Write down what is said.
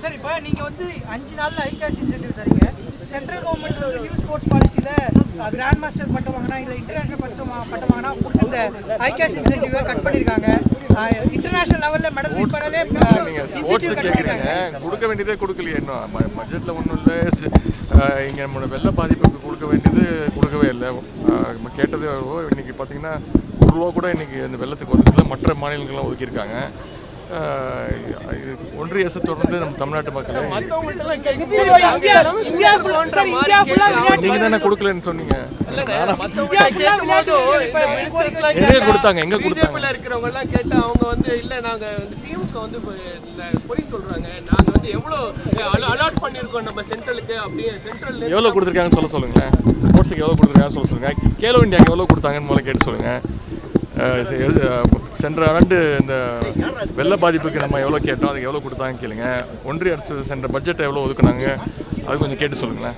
Sir இப்போ நீங்கள் வந்து 5 நாளில் ஐகேஷ் இன்சென்டிவ் தரீங்க. சென்ட்ரல் கவர்மெண்ட் வந்து நியூ ஸ்போர்ட்ஸ் பாலிசியில் கிராண்ட் மாஸ்டர் பட்டம் வாங்கினா இல்லை இன்டர்நேஷனல் பட்டம் வாங்கினா கொடுத்து இந்த ஐகேஷ் இன்சென்டிவை கட் பண்ணியிருக்காங்க. இன்டர்நேஷனல் லெவலில் மெடல் வின் பண்ணலே நீங்கள் ஸ்போர்ட்ஸ் கேட்குறீங்க, கொடுக்க வேண்டியதே கொடுக்கலையே. இன்னும் பட்ஜெட்டில் ஒன்றும் இல்லை. இங்கே நம்மளோட வெள்ள பாதிப்புக்கு கொடுக்க வேண்டியது கொடுக்கவே இல்லை. கேட்டது இன்றைக்கி பார்த்தீங்கன்னா ₹1 கூட இன்றைக்கி இந்த வெள்ளத்துக்கு ஒதுக்கல. மற்ற மாநிலங்கள்லாம் ஒதுக்கியிருக்காங்க. ஒன்றிய அரசு தொடர்ந்து நம்ம தமிழ்நாட்டு மக்களை நீங்க தானே கொடுக்கலன்னு சொன்னீங்க. எங்க கொடுத்தாங்க இருக்கிறவங்க எல்லாம் கேட்டு அவங்க வந்து இல்ல நாங்க திமுக வந்து பொய் சொல்றாங்க. நாங்க வந்து எவ்வளவு அலாட் பண்ணிருக்கோம் நம்ம சென்ட்ரலுக்கு அப்படியே சென்ட்ரல் எவ்வளவு கொடுத்துருக்காங்கன்னு சொல்லுங்களேன். ஸ்போர்ட்ஸுக்கு எவ்வளவு கொடுத்துருக்காங்கன்னு சொல்லுங்க. கேலோ இந்தியாவுக்கு எவ்வளவு கொடுத்தாங்கன்னு முதல்ல கேட்டு சொல்லுங்க. சென்ற ஆண்டு இந்த வெள்ள பாதிப்புக்கு நம்ம எவ்வளோ கேட்டோம், அதுக்கு எவ்வளோ கொடுத்தாங்கன்னு கேளுங்க. ஒன்றிய அரசு சென்ற பட்ஜெட்டை எவ்வளோ ஒதுக்குனாங்க அது கொஞ்சம் கேட்டு சொல்லுங்களேன்.